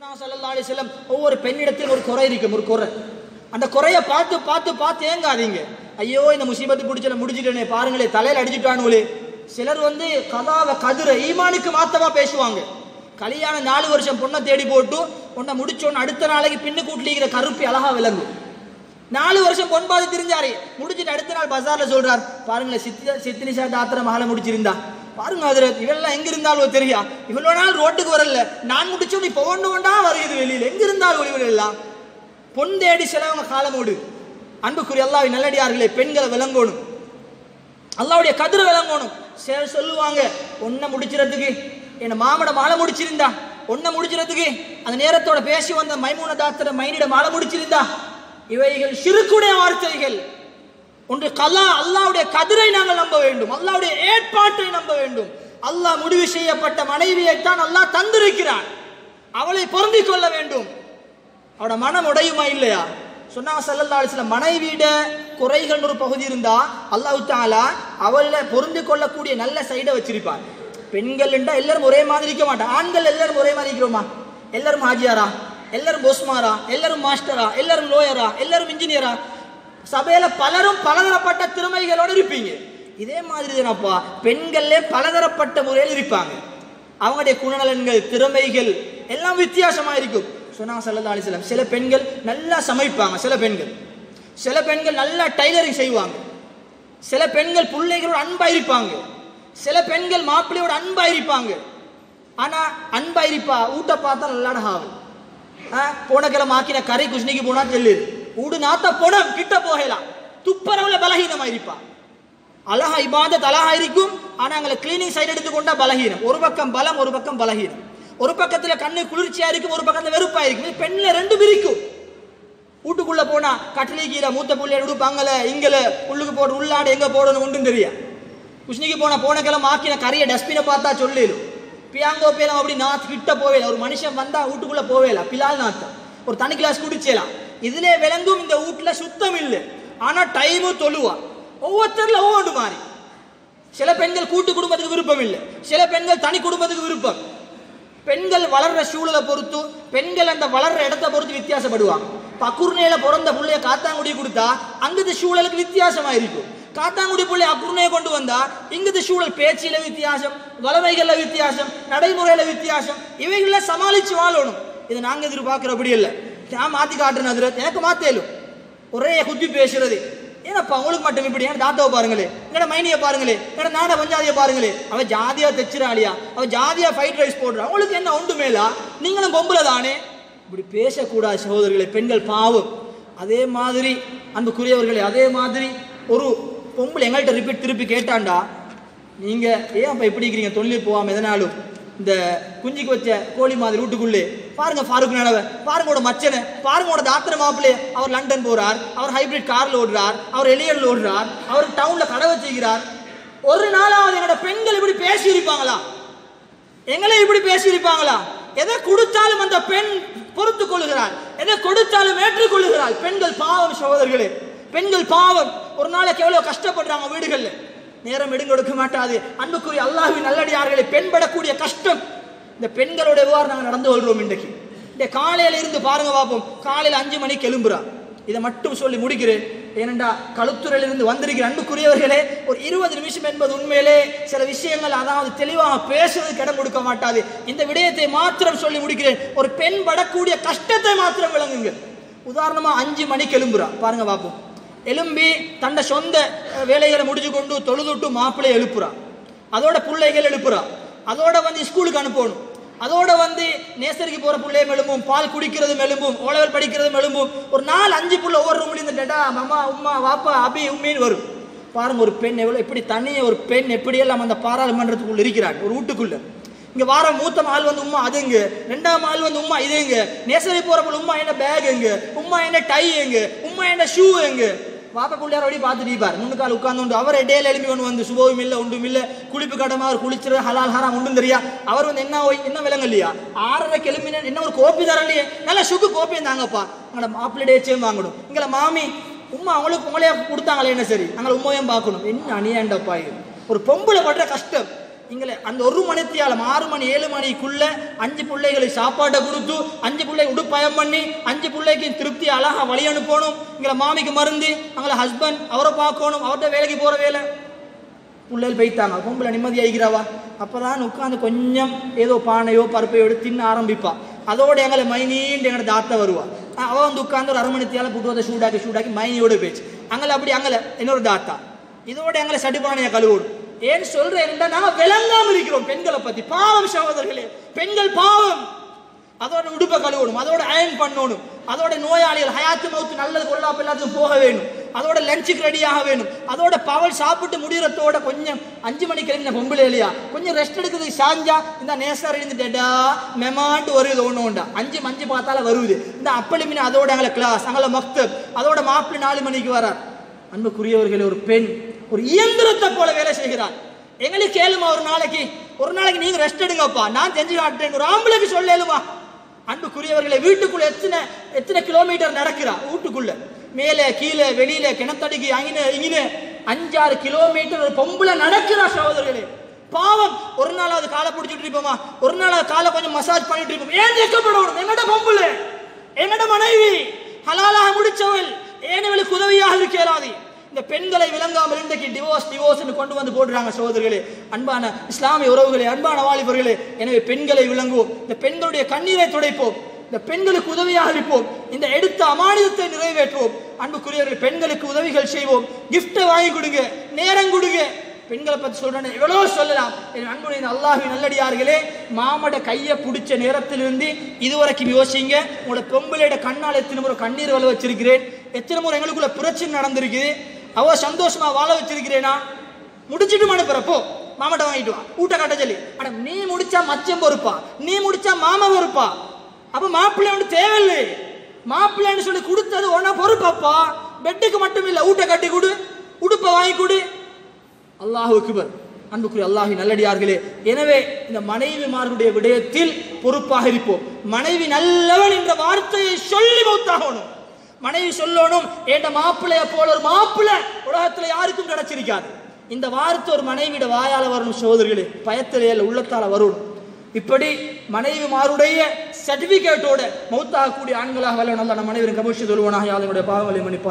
ஸல்லல்லாஹு அலைஹி வஸல்லம் ஒவ்வொரு பெண்ணிடத்தில் ஒரு குறை இருக்கும், ஒரு குறை. அந்த குறையை பார்த்து பார்த்து பார்த்து ஏங்காதீங்க. ஐயோ இந்த முசீபத்து பிடிச்சல முடிச்சிட்டேனே பாருங்களே, தலையில அடிச்சுட்டானுங்களே. சிலர் கதாவை கதிர ஈமானுக்கு மாத்தமா பேசுவாங்க. கல்யாணம் 4 வருஷம் பொண்ணை தேடி போட்டு பொண்ணை முடிச்சோன்னு அடுத்த நாளைக்கு பின்னு கூட்டிலிக்கிற கருப்பி அழகா விளங்கும். 4 வருஷம் பொன் பார்த்து தெரிஞ்சாரு, முடிச்சுட்டு அடுத்த நாள் பஜார்ல சொல்றார், பாருங்களேன் சித்தினிஷா தாத்திர மகளை முடிச்சிருந்தா பாருங்க, அதுல இவெல்லாம் எங்க இருந்தாலும் தெரியா, இவ்வளவு நாள் ரோட்டுக்கு வரல, நான் முடிச்சோம் இப்ப ஒண்டா வருகிறது வெளியில, எங்க இருந்தாலும் ஒளிவில் எல்லாம் பொன் தேடி செலவங்க காலமோடு. அன்புக்குரிய அல்லாஹ்வின் நல்லடியார்களே, பெண்களை விளங்கணும், அல்லாஹ்வுடைய கதிர விளங்கணும். சொல்லுவாங்க ஒன்ன முடிச்சிடறதுக்கு என்ன மாமட மாலை முடிச்சிருந்தா, ஒன்ன முடிச்சிடறதுக்கு அந்த நேரத்தோட பேசி வந்த மைமூன தாத்திர மைனிட மாலை முடிச்சிருந்தா. இவைகள் ஷிர்க்குடைய வார்த்தைகள். ஒன்று கலா, அல்லாஹ்வுடைய கதிரை நாங்கள் நம்ப வேண்டும், அல்லாஹ்வுடைய ஏற்பாட்டை நம்ப வேண்டும். அல்லாஹ் முடிவு செய்யப்பட்ட மனைவியைத்தான் அல்லாஹ் தந்திருக்கிறான், அவளை பொருந்திக் கொள்ள வேண்டும். அவட மனம் உடையுமா இல்லையா? சொன்னாங்க ஸல்லல்லாஹு அலைஹி வஸல்லம், மனைவியிட குறைகள் ஒரு பகுதி இருந்தா அல்லாஹ் தஆலா அவள பொருந்திக் கொள்ளக்கூடிய நல்ல சைடை வச்சிருப்பான். பெண்கள் என்றா எல்லாரும் ஒரே மாதிரி இருக்க மாட்டான். ஆண்கள் எல்லாரும் ஒரே மாதிரி இருக்கிறோமா? எல்லாரும் ஹாஜியாரா, எல்லாரும் போஸ்மாரா, எல்லாரும் மாஸ்டரா, எல்லாரும் லோயரா, எல்லாரும் இன்ஜினியரா, சபையில பலரும் பலதரப்பட்ட திறமைகளோடு இருப்பீங்க. இதே மாதிரி தானப்பா பெண்கள்லே பலதரப்பட்ட முறையில் இருப்பாங்க. அவங்களுடைய குணநலன்கள் திறமைகள் எல்லாம் வித்தியாசமா இருக்கும். சொன்னாங்க ஸல்லல்லாஹு அலைஹி வஸல்லம், சில பெண்கள் நல்லா சமைப்பாங்க, சில பெண்கள் நல்லா டைலரிங் செய்வாங்க, சில பெண்கள் பிள்ளைகளோட அன்பா இருப்பாங்க, சில பெண்கள் மாப்பிள்ளையோட அன்பா இருப்பாங்க. ஆனா அன்பா இருப்பா ஊட்ட பார்த்தா நல்லாட ஹாவல். போன கிழமை ஆக்கின கரை குஷ்னிக்கு போனா தெல்லுது, ஊடு நாத்த போன கிட்ட போகலாம், துப்பரவுல பலகீனமா இருப்பா. அழகா இபாதத் அழகா இருக்கும், ஆனா அங்களை கிளீனிங் சைடு எடுத்துக்கொண்டா பலகீனம். ஒரு பக்கம் பலம், ஒரு பக்கம் பலகீனம். ஒரு பக்கத்துல கண்ணு குளிர்ச்சியா இருக்கும், ஒரு பக்கத்துல வெறுப்பா இருக்கும். பெண்ல ரெண்டும் இருக்கும். வீட்டுக்குள்ள போனா கட்டிலி கீரை மூத்த புள்ளைய உடுப்பாங்கல, இங்கல உள்ளுக்கு போட உள்ளாடு எங்க போடணும் ஒன்றும் தெரியா. குஷ்னிக்கு போன கிழமை ஆக்கின கரையை டஸ்ட்பினை பார்த்தா சொல்லிடும். பியாங்கோ பேலாம் அப்படி நாத்து கிட்ட போவேல, ஒரு மனுஷன் வந்தா வீட்டுக்குள்ள போவேல, பிலால் நாத்தம் ஒரு தனி கிளாஸ் குடிச்சலாம். இதுல விளங்கும் இந்த வீட்டுல சுத்தம் இல்லை, ஆனா டைமும் தொழுவா. ஒவ்வொருத்தர்ல ஒவ்வொன்று மாறி. சில பெண்கள் கூட்டு குடும்பத்துக்கு விருப்பம் இல்லை, சில பெண்கள் தனி குடும்பத்துக்கு விருப்பம். பெண்கள் வளர்ற சூழலை பொறுத்து, பெண்கள் அந்த வளர்ற இடத்தை பொறுத்து வித்தியாசப்படுவாங்க. அக்குர்ணையில பிறந்த புள்ளைய காத்தாங்குடி கொடுத்தா அங்குது சூழலுக்கு வித்தியாசமா இருக்கும். காத்தாங்குடி பிள்ளைய அக்குர்ணையை கொண்டு வந்தா இங்குது சூழல் பேச்சில வித்தியாசம், வளமைகள்ல வித்தியாசம், நடைமுறையில வித்தியாசம். இவைகள சமாளிச்சு வாழணும். இது நாங்க எதிர்பார்க்கிறபடி இல்லை. நான் மாத்தி காட்டுறேன், அதுல எனக்கு மாத்தேலும் ஒரே குத்தி பேசுறது. ஏன்னப்பா உங்களுக்கு மட்டும் இப்படி? ஏன்னா தாத்தாவை பாருங்களே, என்னோட மைனியை பாருங்களே, என்னோட நாட பஞ்சாதியை பாருங்களே, அவ ஜாதியா தைச்சிராளியா, அவ ஜாதியா ஃப்ரைட் ரைஸ் போடுறா, அவங்களுக்கு என்ன ஒன்று மேலா? நீங்களும் பொம்பளை தானே. இப்படி பேசக்கூடாது சகோதரர்களே. பெண்கள் பாவம். அதே மாதிரி அன்புக்குரியவர்களே, அதே மாதிரி ஒரு பொம்பளை எங்கள்கிட்ட திருப்பி கேட்டாண்டா, நீங்க ஏன் அப்ப எப்படி இருக்கிறீங்க தொழில் போகாம எதனாலும் இந்த குஞ்சிக்கு வச்ச கோழி மாதிரி வீட்டுக்குள்ளே பாருங்க, ஃபாரூக் நனவை பாருங்கோட மச்சனை பாருங்கோட தாத்திர மாப்பிள்ளை, அவர் லண்டன் போறார், அவர் ஹைபிரிட் கார்ல ஓடுறார், அவர் எலியன்ல ஓடுறார், அவர் டவுன்ல கடை வச்சுக்கிறார். ஒரு நாளாவது எங்களோட பெண்கள் இப்படி பேசி இருப்பாங்களா? எங்களை இப்படி பேசி இருப்பாங்களா? எதை கொடுத்தாலும் அந்த பெண் பொறுத்து கொள்கிறார், எதை கொடுத்தாலும் ஏற்றுக்கொள்கிறார். பெண்கள் பாவம் சகோதரர்களே, பெண்கள் பாவம். ஒரு நாளைக்கு எவ்வளவு கஷ்டப்படுறாங்க வீடுகள்ல, நேரம் எடுக்க மாட்டாது. அன்புக்குரிய அல்லாஹ்வின் நல்லடியார்களை பெண்படக்கூடிய கஷ்டம். இந்த பெண்களோட எவ்வாறு நாங்கள் நடந்து கொள்றோம் இன்றைக்கு? இந்த காலையில இருந்து பாருங்க பார்ப்போம். காலையில 5 மணிக்கு எழும்புறா. இதை மட்டும் சொல்லி முடிக்கிறேன், ஏனென்றா களுத்துறையிலிருந்து வந்திருக்கிற அன்புக்குரியவர்களே, ஒரு 20 நிமிஷம் என்பது உண்மையிலே சில விஷயங்கள் அதாவது தெளிவாக பேசுவதற்கு இடம் கொடுக்க மாட்டாது. இந்த விடயத்தை மாத்திரம் சொல்லி முடிக்கிறேன். ஒரு பெண் படக்கூடிய கஷ்டத்தை மாத்திரம் விளங்குங்க. உதாரணமா 5 மணிக்கு எழும்புறா பாருங்க பார்ப்போம். எலும்பி தன்னை சொந்த வேலைகளை முடிச்சு கொண்டு தொழுதுட்டு மாப்பிள்ளை எழுப்புறா, அதோட பிள்ளைகள் எழுப்புறா, அதோட ஸ்கூலுக்கு அனுப்பணும், அதோட நேசரிக்கு போற பிள்ளையும் எழும்பும், பால் குடிக்கிறதும் எழும்பும், ஓலவல் படிக்கிறதும் எழும்பும். ஒரு 4-5 புள்ள ஒவ்வொரு ரூம்ல இருந்து டேடா மாமா உம்மா வாப்பா அபி உம்மின்னு வரும். பாருங்க ஒரு பெண் எவ்வளவு, எப்படி தனியே ஒரு பெண் எப்படியெல்லாம் அந்த பாராளுமன்றத்துக்குள்ள இருக்கிறாங்க ஒரு வீட்டுக்குள்ள. இங்க வார மூத்த ஆள் உம்மா அதுங்க, 2ஆம் ஆள் உம்மா இதுங்க, நேசரி போறப்ப உம்மா என்ன பேக் எங்க, உம்மா என்ன டை எங்க, உம்மா என்ன ஷூ எங்க. வாப்பா பிள்ளையார் அப்படி பார்த்துட்டு இருப்பார், முன்னுக்கால் உட்கார்ந்து அவர் இடையில எழுப்பி கொண்டு சுபவும் இல்லை ஒன்றும் இல்லை, குளிப்பு கடமை அவர் குளிச்சுற ஹலால் ஹராம் ஒன்றும் தெரியா. அவர் என்ன விலங்கு இல்லையா, 6:30 கிளம்பின என்ன ஒரு கோப்பி தரலையே, நல்லா சுக்கு கோப்பையும் தாங்கப்பா, எங்களை மாப்பிள்ளையேச்சேயும் வாங்கணும், எங்களை மாமி உம்மா அவங்களுக்கு உங்களையா கொடுத்தாங்களே என்ன சரி, நாங்கள் உண்மையும் பார்க்கணும். என்ன அணியாண்டப்பா இது. ஒரு பொம்பளை படுற கஷ்டம். இங்கே அந்த ஒரு மணித்தியாலம் 6 மணி 7 மணிக்குள்ள 5 பிள்ளைகளை சாப்பாட்டை கொடுத்து 5 பிள்ளை உடுப்பயம் பண்ணி 5 பிள்ளைக்கு திருப்தி அழகா வழி அனுப்பணும். இங்கே மாமிக்கு மருந்து, அங்கே ஹஸ்பண்ட் அவரை பார்க்கணும், அவர்கிட்ட வேலைக்கு போகிற வேலை. பிள்ளைகள் போய்த்தாங்க, பொம்பளை நிம்மதியாகிறவா. அப்போதான் உட்காந்து கொஞ்சம் ஏதோ பானையோ பருப்பையோ எடுத்து தின்ன ஆரம்பிப்பா. அதோட எங்களை மைனின்ட்டு எங்களை தாத்தா வருவா. அவள் வந்து உட்காந்து ஒரு 1/2 மணித்தியால புட்டு வந்து சூடாக்கி மைனியோட போயிடுச்சு. அங்கே அப்படி அங்கே இன்னொரு தாத்தா இதோட எங்களை சடிப்பானையை கழுவோடும். ஏன்னு சொல்றேன், நாங்கள் விளங்காம இருக்கிறோம் பெண்களை பத்தி. பாவம் சகோதரர்களே, பெண்கள் பாவம். அதோட உடுப்பை கழுவணும், அதோட அயன் பண்ணணும், அதோட நோயாளிகள் ஹயாத்து மவுத்து நல்லது கொள்ளாப்ப எல்லாத்துக்கும் போக வேணும், அதோட லஞ்சுக்கு ரெடியாக வேணும், அதோட பவல் சாப்பிட்டு முடிகிறதோட கொஞ்சம் 5 மணிக்கு எழுந்த பொம்பளை இல்லையா கொஞ்சம் ரெஸ்ட் எடுக்கிறதுக்கு சாஞ்சா இந்த நேசர் எழுந்துட்டா மெமாண்டு வருது ஒன்று உண்டா 5 பார்த்தால வருது. இந்த அப்பளி மீன் அதோட அங்கே கிளாஸ், அங்கே மக்தப், அதோட மாப்பிள்ளை 4 மணிக்கு வரார். அன்புக்குரியவர்களே, ஒரு பெண் ஒரு இயந்திரத்தை போல வேலை செய்கிறார். எங்களுக்கு கேளுமா, ஒரு நாளைக்கு நீங்க ரெஸ்ட் எடுங்கப்பா, நான் செஞ்சு காட்டுறேன், ஒரு ஆம்பளைக்கு சொல்லுமா? அன்புக்குரியவர்களே, வீட்டுக்குள்ள எத்தனை கிலோமீட்டர் நடக்கிறா, வீட்டுக்குள்ள மேலே கீழே வெளியில கிணத்தடிக்கு இங்கே 5-6 கிலோமீட்டர் ஒரு பொம்பளை நடக்கிறா சகோதரர்களே. பாவம். ஒரு நாளாவது காலை பிடிச்சிட்டு இருப்போமா, ஒரு நாளாவது காலை கொஞ்சம் மசாஜ் பண்ணிட்டு இருப்போம். ஏன் வெட்கப்படணும்? எங்கட பொம்பளை, எங்கட மனைவி ஹலாலாக முடிச்சவள், ஏனவளுக்கு உதவியாக இருக்கிறாது. இந்த பெண்களை விளங்காமல் இன்றைக்கு டிவோர்ஸ் கொண்டு வந்து போடுறாங்க சகோதரர்களே. அன்பான இஸ்லாமிய உறவுகளே, அன்பான வாலிபர்களே, எனவே பெண்களை விளங்குவோம், இந்த பெண்களுடைய கண்ணீரை துடைப்போம், இந்த பெண்களுக்கு உதவியாக இருப்போம், இந்த எடுத்த அமானிதத்தை நிறைவேற்றுவோம். அன்புக்குரியவர்கள், பெண்களுக்கு உதவிகள் செய்வோம், கிஃப்டை வாங்கி கொடுங்க, நேரம் கொடுங்க. பெண்களை பற்றி சொல்றேன், எவ்வளோ சொல்லலாம். அன்புடைய அல்லாஹ்வின் நல்லடியார்களே, மாமட கையை பிடிச்ச நேரத்திலிருந்து இதுவரைக்கும் யோசிங்க. உங்களோட பொம்பளையோட கண்ணால் எத்தனை முறை கண்ணீர் வள வச்சிருக்கிறேன், எத்தனை முறை எங்களுக்குள்ள பிரச்சனை நடந்திருக்குது, அவ சந்தோஷமா வாழ வச்சிருக்கிறேனா? முடிச்சுட்டு அனுப்புறப்போ மாமட்ட வாங்கிட்டு வா, ஊட்ட கட்ட சொல்லி. அட, நீ முடிச்சா மச்சம் பொறுப்பா, நீ முடிச்சா மாமா பொறுப்பா? அப்ப மாப்பிள்ளை ஒன்று தேவையில்லை. மாப்பிள்ளைன்னு சொல்லி கொடுத்தது ஒன்னா பொறுப்பப்பா. பெட்டுக்கு மட்டும் இல்லை, ஊட்ட கட்டி கொடு, உடுப்பை வாங்கி கொடு. அல்லாஹு அக்பர். அன்புக்குரிய அல்லாஹ்வின் நல்லடியார்களே, எனவே இந்த மனைவிமார்களுடைய விடயத்தில் பொறுப்பாக இருப்போம். மனைவி நல்லவன் என்ற வார்த்தையை சொல்லி மௌத்தாகணும். மனைவி சொல்லணும், ஏண்ட மாப்பிள்ளைய போல ஒரு மாப்பிள்ளை உலகத்துல யாருக்கும் கிடைச்சிருக்காது. இந்த வார்த்தை ஒரு மனைவியோட வாயால வரணும் சகோதரர்களே, பயத்திலே உள்ளத்தால வரணும். இப்படி மனைவிமாருடைய சர்டிபிகேட்டோட மௌத்தாகக்கூடிய ஆண்களாக வல்ல நல்ல நம் அனைவரும் கபூஷ் சொல்லுவானாக. யாருடைய பாவங்களை மன்னிப்பார்.